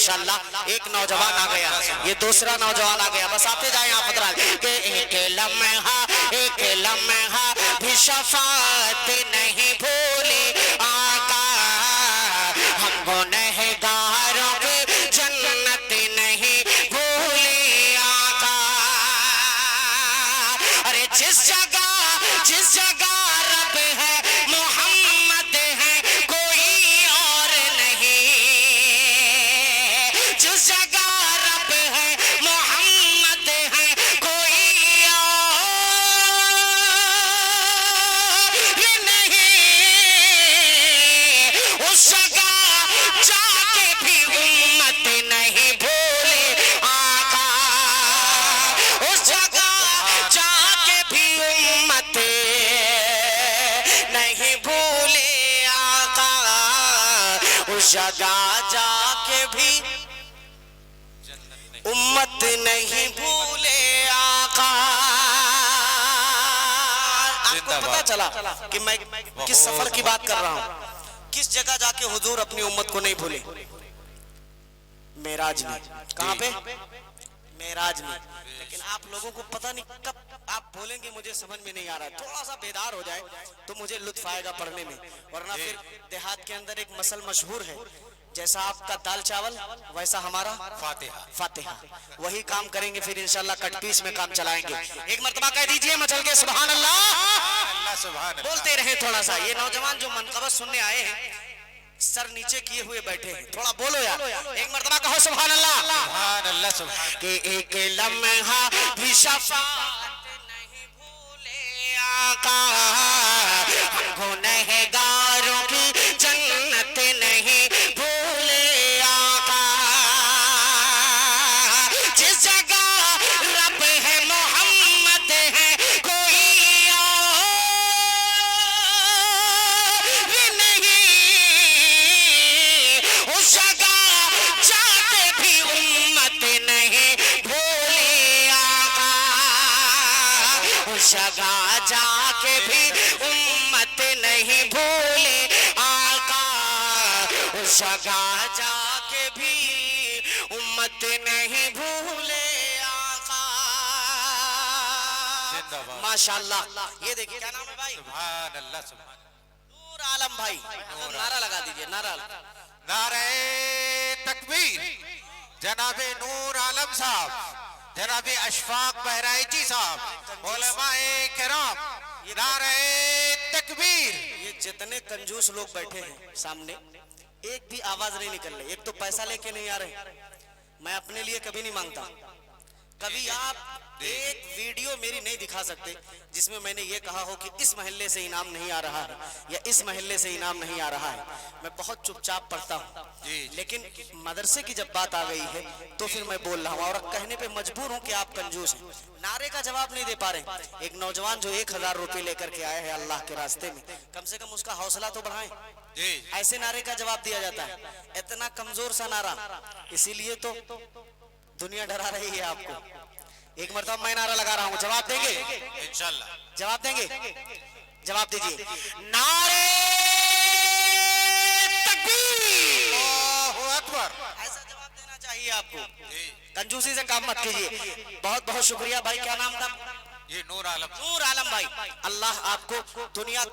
ماشاءاللہ ایک نوجوان آ گیا, یہ دوسرا نوجوان آ گیا, بس آتے جائیں آپ حضرات کہ ایک لمحہ بھی شفاعت نہیں بھولے آقا, ہم گنہگاروں کی جنت نہیں بھولے آقا. ارے جس جگہ رب ہے محمد ہے کوئی اور نہیں, جس جگہ رب ہے محمد ہے کوئی اور نہیں, اس جگہ جا کے بھی امت نہیں بھولے آقا, اس جگہ جا کے بھی امت نہیں بھولے آقا, اس جگہ جا کے بھی امت نہیں بھولے آقا. آپ کو پتا چلا کہ میں کس سفر کی بات کر رہا ہوں, کس جگہ جا کے حضور اپنی امت کو نہیں بھولے؟ معراج میں. کہاں پہ؟ معراج میں. لیکن آپ لوگوں کو پتہ نہیں کب آپ بولیں گے مجھے سمجھ میں نہیں آ رہا, تھوڑا سا بیدار ہو جائے تو مجھے لطف آئے گا پڑھنے میں, ورنہ پھر دیہات کے اندر ایک مسل مشہور ہے, جیسا آپ کا دال چاول ویسا ہمارا فاتحہ, وہی کام کریں گے پھر انشاءاللہ کٹ پیس میں کام چلائیں گے. ایک مرتبہ کہہ دیجئے مچل کے سبحان اللہ, بولتے رہیں تھوڑا سا. یہ نوجوان جو منقبت سننے آئے ہیں سر نیچے کیے ہوئے بیٹھے ہیں, تھوڑا بولو یار, ایک مرتبہ کہو سبحان اللہ. کہ ایک لمحہ بھی شفاعت نہیں بھولے آقا, ہم گنہگاروں کی جنت نہیں بھولے آقا, جس جگہ رب ہے محمد ہے کوئی اور نہیں, اس جگہ جاتے بھی امت نہیں بھولے آقا, اس جگہ جا کے بھی امت نہیں بھولے آقا, اس جگہ جا کے بھی امت نہیں بھولے آقا. ماشاءاللہ. یہ دیکھیں کیا نام ہے بھائی؟ سبحان اللہ. نور عالم بھائی, نعرہ لگا دیجئے, نعرہ تکبیر. جناب نور عالم صاحب, جناب اشفاق بہرائچی صاحب, علماء کرام, نعرہ تکبیر. یہ جتنے کنجوس لوگ بیٹھے ہیں سامنے ایک بھی آواز نہیں نکل رہی. ایک تو پیسہ لے کے نہیں آ رہے, میں اپنے لیے کبھی نہیں مانگتا, کبھی آپ ایک ویڈیو میری نہیں دکھا سکتے جس میں میں نے یہ کہا ہو کہ اس محلے سے انعام نہیں آ رہا ہے یا اس محلے سے انعام نہیں آ رہا ہے. میں بہت چپ چاپ پڑھتا ہوں, لیکن مدرسے کی جب بات آ گئی ہے تو پھر میں بول رہا ہوں, اور کہنے پہ مجبور ہوں کہ آپ کنجوس ہیں, نعرے کا جواب نہیں دے پا رہے. ایک نوجوان جو 1000 روپے لے کر کے آئے ہیں اللہ کے راستے میں, کم سے کم اس کا حوصلہ تو بڑھائیں. ایسے نعرے کا جواب دیا جاتا ہے, اتنا کمزور سا نعرہ, اسی لیے تو دنیا ڈرا رہی ہے آپ کو. ایک مرتبہ میں نعرہ لگا رہا ہوں, جواب دیں گے انشاءاللہ؟ جواب دیں گے؟ جواب دیجئے. نعرے تکبیر. اللہ اکبر. ایسا جواب دینا چاہیے آپ کو, کنجوسی سے کام مت کیجئے. بہت بہت شکریہ بھائی. کیا نام تھا؟ یہ نور عالم. نور عالم بھائی, اللہ آپ کو دنیا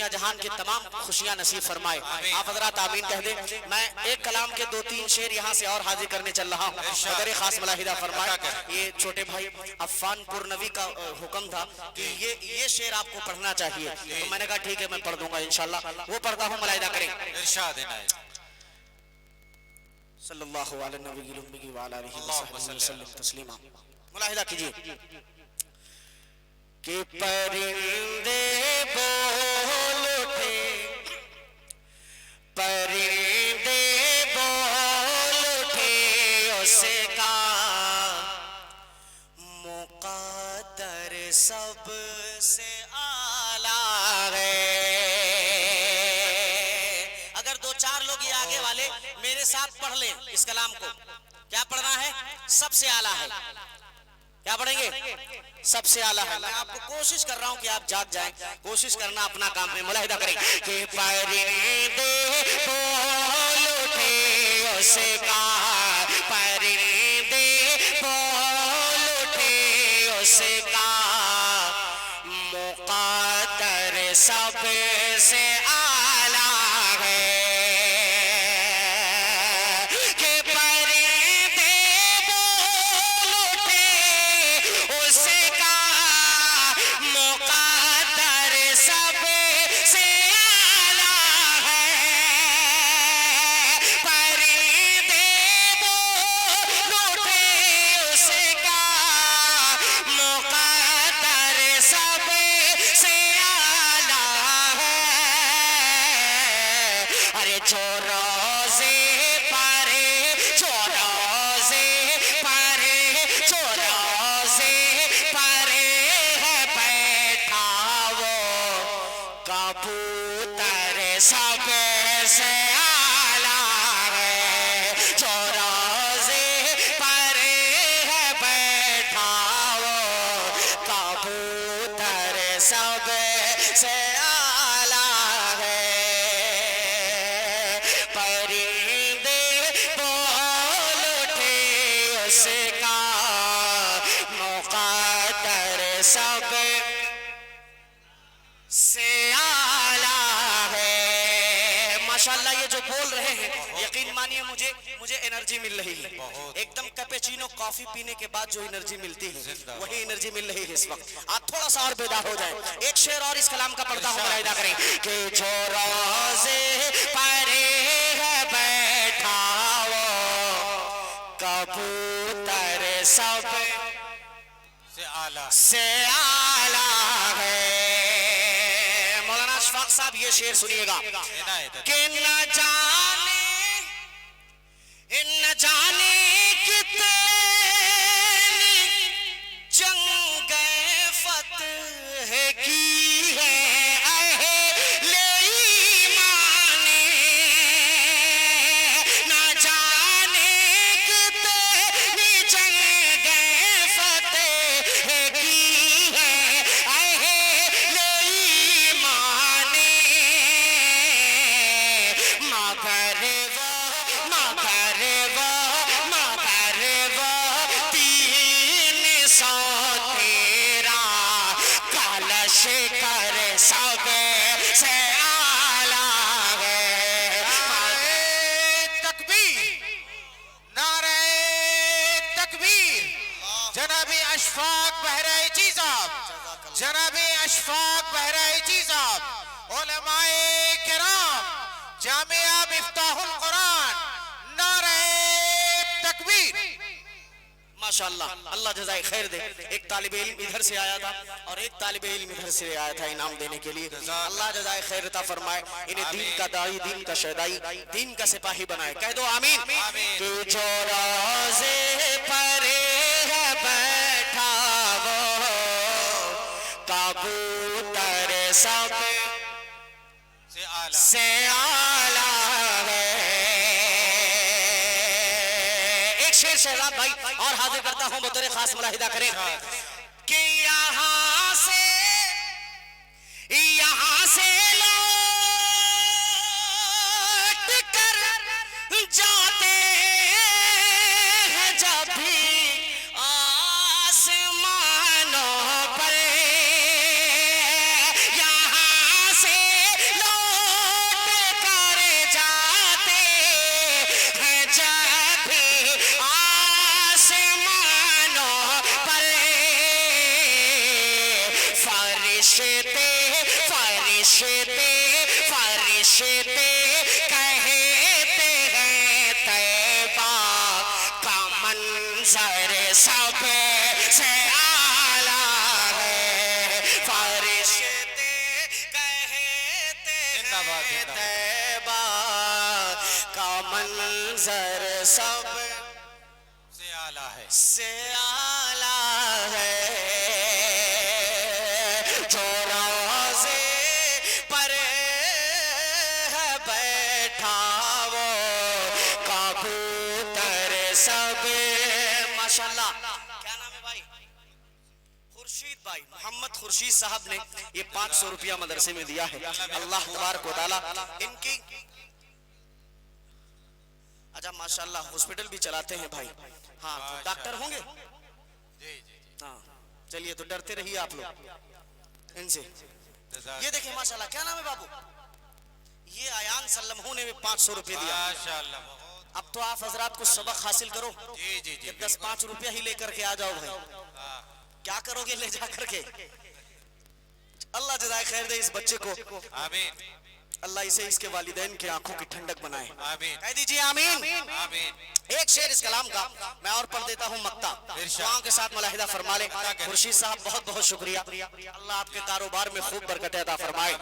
جہان کے تمام خوشیاں نصیب فرمائے. آپ حضرات آمین کہہ دیں. میں ایک کلام کے 2-3 شعر یہاں سے اور حاضر کرنے چل رہا ہوں, قدر خاص ملاحظہ فرمائے. یہ چھوٹے بھائی عفان پور نوی کا حکم تھا کہ یہ شعر آپ کو پڑھنا چاہیے, تو میں نے کہا ٹھیک ہے میں پڑھ دوں گا انشاءاللہ. وہ پڑھتا ہوں, ملاحظہ کریں. ارشاد عنایت. صلی اللہ علیہ نبی وعلی آلہ وسلم تسلیما. ملاحظہ کیجئے کہ پرندے بول اٹھے, پرندے بول اٹھے, اسے کا مقدر سب سے اعلیٰ ہے. اگر 2-4 لوگ یہ آگے والے میرے ساتھ پڑھ لیں اس کلام کو, کیا پڑھنا ہے؟ سب سے اعلیٰ ہے. کیا پڑھیں گے؟ سب سے اعلیٰ ہے. میں آپ کو کوشش کر رہا ہوں کہ آپ جاگ جائیں, کوشش کرنا اپنا کام ہے. ملاحظہ کریں کہ پرندے بول اٹھے سب سے آلہ ہے کہ پرندے بول اٹھے اس کا مقدر سب سے آلہ ہے پرندے بول اٹھے اس کا مقدر سب سے آلہ ہے ارے جو روزے پارے جو روزے پارے جو روزے پارے ہے بیٹھا وہ کبوتر سب سے آلہ ہے جو روزے پارے ہے بیٹھا وہ کبوتر سب سے آلہ ہے پرندے بول اٹھے اس کا مقدر سب سے آلہ ہے ماشاءاللہ یہ جو بول رہے ہیں یقین مانیے مجھے انرجی مل رہی ہے ایک دم کیپیچینو کافی پینے کے بعد جو انرجی ملتی ہے وہی انرجی مل رہی ہے اس وقت آپ تھوڑا سا اور بیدار ہو جائیں ایک شعر اور اس کلام کا پڑھتا ہوں ملاحظہ کریں کہ جو روزے پرے ہے بیٹھا وہ کبوتر سب سے آلہ سے آلہ ہے مولانا اشفاق صاحب یہ شعر سنیے گا کہ نہ جانے کتنی جنگ فتح کی ہے اہل ایمان نہ جانے کتنی جنگ فتح کی ہے اہل ایمان مگر وہ تین سو تیرا کلش کر سب سے آلہ ہے تکبیر نعرہ تکبیر جناب اشفاق بہرائچی صاحب جناب اشفاق بہرائچی صاحب علماء کرام جامعہ مفتاح القرآن نعرہ تکبیر ماشاءاللہ اللہ جزائے خیر دے ایک طالب علم ادھر سے آیا تھا اور ایک طالب علم ادھر سے آیا تھا انعام دینے کے لیے اللہ جزائے خیر عطا فرمائے انہیں دین کا داعی دین کا شہدائی دین کا سپاہی بنائے کہہ دو آمین کہ جو روزے پرے ہے بیٹھا وہ کبوتر سب سے آلہ سے آلہ ہے ایک شعر شہزاد بھائی اور حاضر کرتا ہوں بطور خاص ملاحظہ کریں کہ یہاں سے لوٹ کر جاتے ہیں جب بھی آسمانوں پر یہاں سے لوٹ کر جاتے ہیں جب بھی آسمانوں پر فرشتے کہتے ہیں طیبہ کا منظر سب سے آلہ ہے فرشتے کہتے ہیں طیبہ کا منظر سب سے آلہ ہے سے آلہ ہے جو روزے پر ہے بیٹھا وہ کبوتر سب ماشاءاللہ کیا نام ہے بھائی خورشید بھائی محمد خورشید صاحب نے یہ 500 روپیہ مدرسے میں دیا ہے اللہ تبارک و تعالی ان کی اچھا ماشاءاللہ ہاسپٹل بھی چلاتے ہیں بھائی ہاں تو ڈاکٹر ہوں گے ہاں چلیے تو ڈرتے رہیے آپ لوگ ان سے یہ دیکھیں ماشاءاللہ، کیا نام ہے بابو؟ یہ آیان سلمہو نے بھی 500 روپے دیا. ماشاءاللہ. اب تو آپ حضرات کو سبق حاصل کرو جی جی جی. کہ 10-5 روپیہ ہی لے کر کے آ جاؤ بھائی. کیا کرو گے لے جا کر کے؟ اللہ جزائے خیر دے اس بچے کو. آمین اللہ اسے اس کے والدین کی آنکھوں کی ٹھنڈک بنائے. آمین کہہ دیجئے آمین. آمین. ایک شعر اس کلام کا میں اور پڑھ دیتا ہوں مقطع، دعاؤں کے ساتھ ملاحظہ فرما لیں. خورشید صاحب بہت بہت شکریہ، اللہ آپ کے کاروبار میں خوب برکت عطا فرمائے.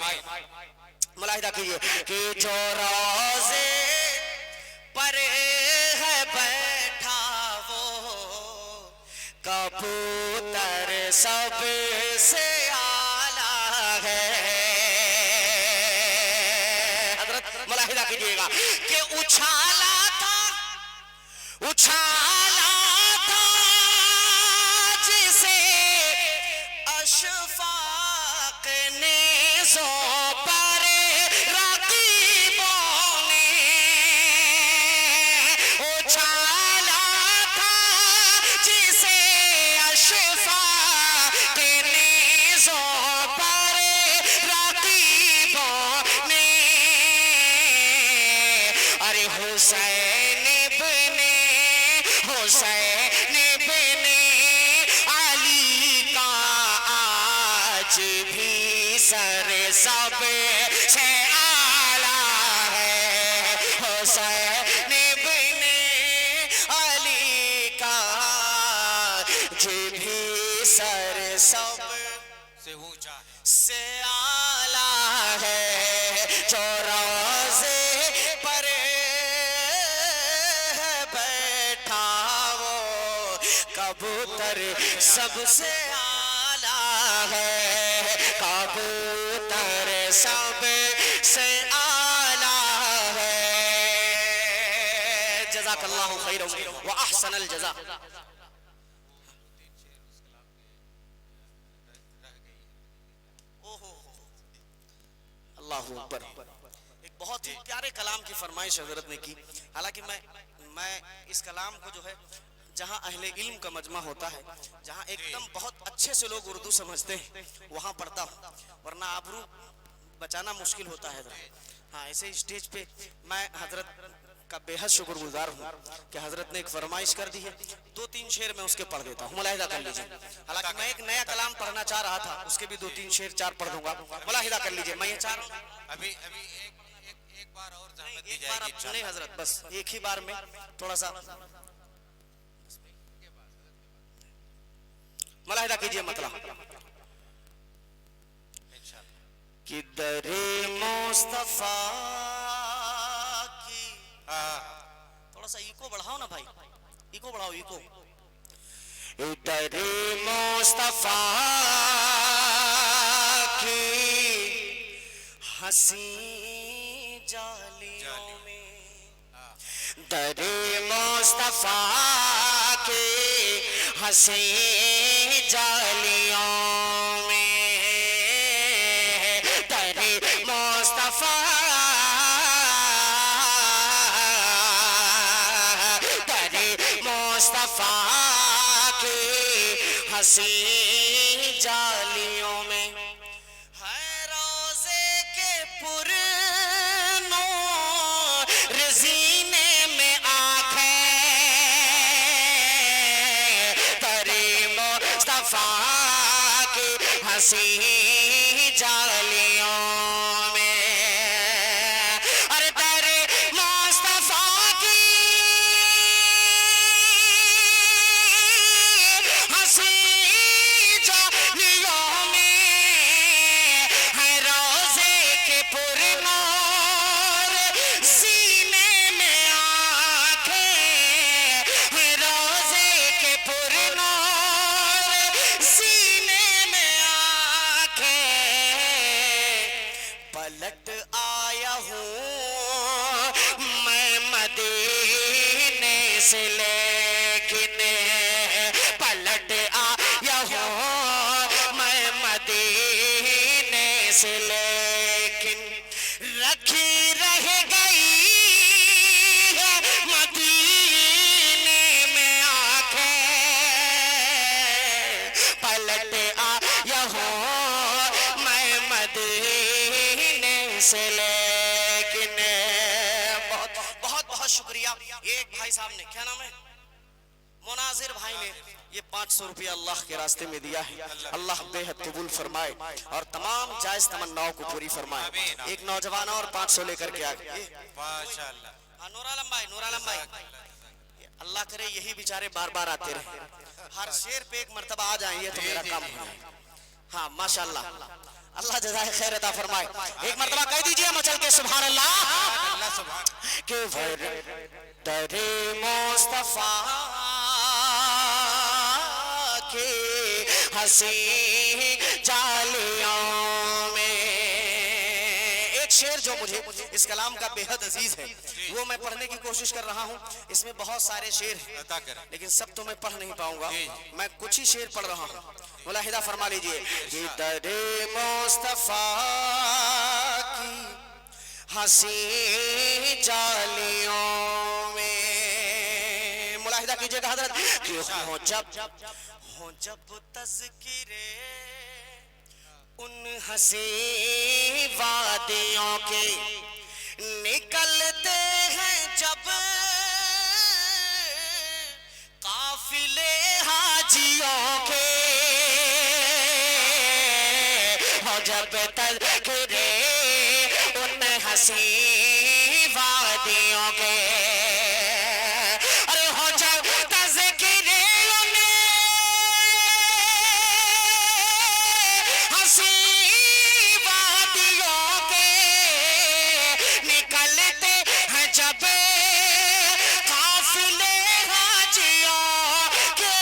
ملاحظہ کیجئے کہ جو روزے پر ہے بیٹھا وہ کبوتر سب سے اعلیٰ ہے. حضرت ملاحظہ کیجئے گا کہ اچھالا تھا جسے اشفاق نے زو پر رقیبوں نے. اچھالا تھا جسے اشفاق نے زو پر رقیبوں نے. ارے حسین بن علی کا آج بھی سر سب سے اعلیٰ ہے. حسین بن علی کا آج بھی سر سب سے اونچا ہے. سے اعلیٰ ہے. جو روزے پر بیٹھا وہ کبوتر سب سے اعلیٰ ہے. کبوتر سب سے اعلیٰ ہے. جزاک اللہ خیرا و احسن الجزا. اللہ اکبر. ایک بہت ہی پیارے کلام کی فرمائش حضرت نے کی. حالانکہ میں اس کلام کو جو ہے جہاں اہل علم کا مجمع ہوتا ہے، جہاں ایک دم بہت اچھے سے لوگ اردو سمجھتے ہیں، وہاں پڑھتا ہوں، ورنہ آبرو بچانا مشکل ہوتا ہے. ہاں ایسے اسٹیج پہ میں حضرت کا بے حد شکر گزار ہوں کہ حضرت نے ایک فرمائش کر دی ہے. 2-3 شعر میں اس کے پڑھ دیتا ہوں، ملاحظہ کر لیجئے. حالانکہ میں ایک نیا کلام پڑھنا چاہ رہا تھا، اس کے بھی 2-3 شعر 4 پڑھ دوں گا. ملاحظہ کر لیجئے. میں یہ چاہ رہا ہوں ابھی ایک بار اور زحمت دی ایک جائے بار گی. آپ نہیں حضرت، بس ایک ہی بار میں تھوڑا سا ملاحظہ کیجئے. مطلب کہ در مصطفیٰ کی، تھوڑا سا ایکو بڑھاؤ نا بھائی، ایکو بڑھاؤ. ایکو. در مصطفیٰ کی حسین جالیوں میں، در مصطفیٰ کی حسین جالیوں میں، در مصطفیٰ کی حسین جالیوں میں ہے روزے کے پر نور زینے میں آنکھیں. در مصطفیٰ کی حسین جالیوں میں. ارے در مصطفیٰ کی سے لیکن پلٹ آیا ہوں میں مدینے سے، لیکن رکھی رہ گئی ہے مدینے میں آنکھیں. پلٹ آیا ہوں میں مدینے سے لیکن بہت بہت بہت شکریہ. ایک بھائی صاحب نے کیا نام ہے مناظر بھائی نے یہ 500 روپیہ اللہ کے راستے میں دیا ہے. اللہ بے حد قبول فرمائے اور تمام جائز تمناؤں کو پوری فرمائے. ایک نوجوان اور 500 لے کر کے آ گئے. ماشاءاللہ نور عالم بھائی نور عالم بھائی اللہ کرے یہی بیچارے بار بار آتے رہے. ہر شیر پہ ایک مرتبہ آ جائیں یہ تو میرا کام ہو جائے. ہاں ماشاءاللہ اللہ جزائے خیر عطا فرمائے. ایک مرتبہ کہہ دیجئے مچل کے سبحان اللہ کہ در مصطفیٰ کے حسین جالیوں میں. ایک شعر جو مجھے اس کلام کا بے حد عزیز ہے وہ میں پڑھنے کی کوشش کر رہا ہوں. اس میں بہت سارے شعر ہیں لیکن سب تو میں پڑھ نہیں پاؤں گا. میں کچھ ہی شعر پڑھ رہا ہوں. ملاحظہ فرما لیجئے کہ در مصطفیٰ کی حسین جالیوں میں. ملاحظہ کیجئے گا حضرت کہ ہوں جب تذکرے ان حسین وادیوں کے نکلتے ہیں جب قافلے حاجیوں کے. ہو جب تذکرے ان حسین وادیوں کے ارے ہو جب تذکرے ان حسین وادیوں کے نکلتے ہیں جب قافلے حاجیوں کے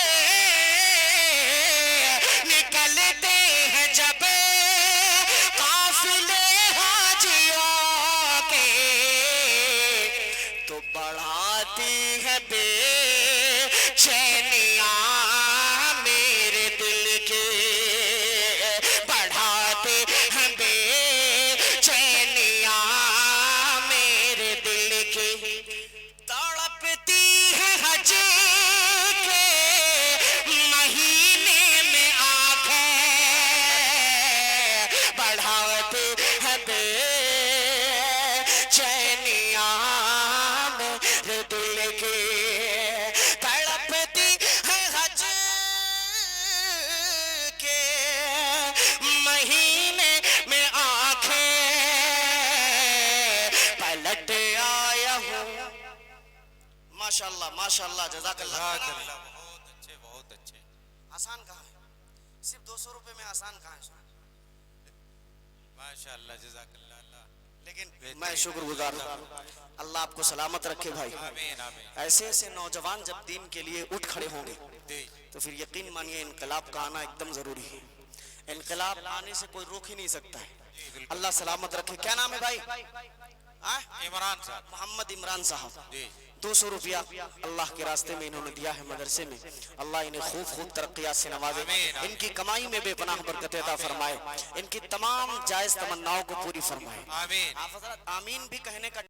نکلتے ہیں جب قافلے حاجیوں کے تو بڑھاتی ہے بے چینیاں میرے دل کے. بڑھاتے ہیں بے چینیاں میرے دل کے. تڑپتی ہے حج کے مہینے میں آنکھیں. بڑھاتے ہیں بے چینیاں میرے دل کے. تڑپتی ہے حج کے مہینے میں آنکھیں. پلٹ آیا ہوں ماشاءاللہ ماشاءاللہ جزاک اللہ. بہت اچھے بہت اچھے. آسان کہاں ہے صرف 200 روپے میں آسان کہاں ہے. ماشاءاللہ جزاک اللہ. لیکن میں شکر گزار ہوں. اللہ آپ کو سلامت رکھے بھائی. آمین آمین. ایسے ایسے نوجوان جب دین کے لیے اٹھ کھڑے ہوں گے تو پھر یقین مانیے انقلاب کا آنا ایک دم ضروری ہے. انقلاب آنے سے کوئی روک ہی نہیں سکتا ہے. اللہ سلامت رکھے. کیا نام ہے بھائی؟ عمران صاحب. محمد عمران صاحب. 200 روپیہ اللہ کے راستے میں انہوں نے دیا ہے مدرسے میں. اللہ انہیں خوب خوب ترقیات سے نوازے. ان کی کمائی میں بے پناہ برکت عطا فرمائے. ان کی تمام جائز تمناؤں کو پوری فرمائے. آمین. آپ حضرات آمین بھی کہنے کا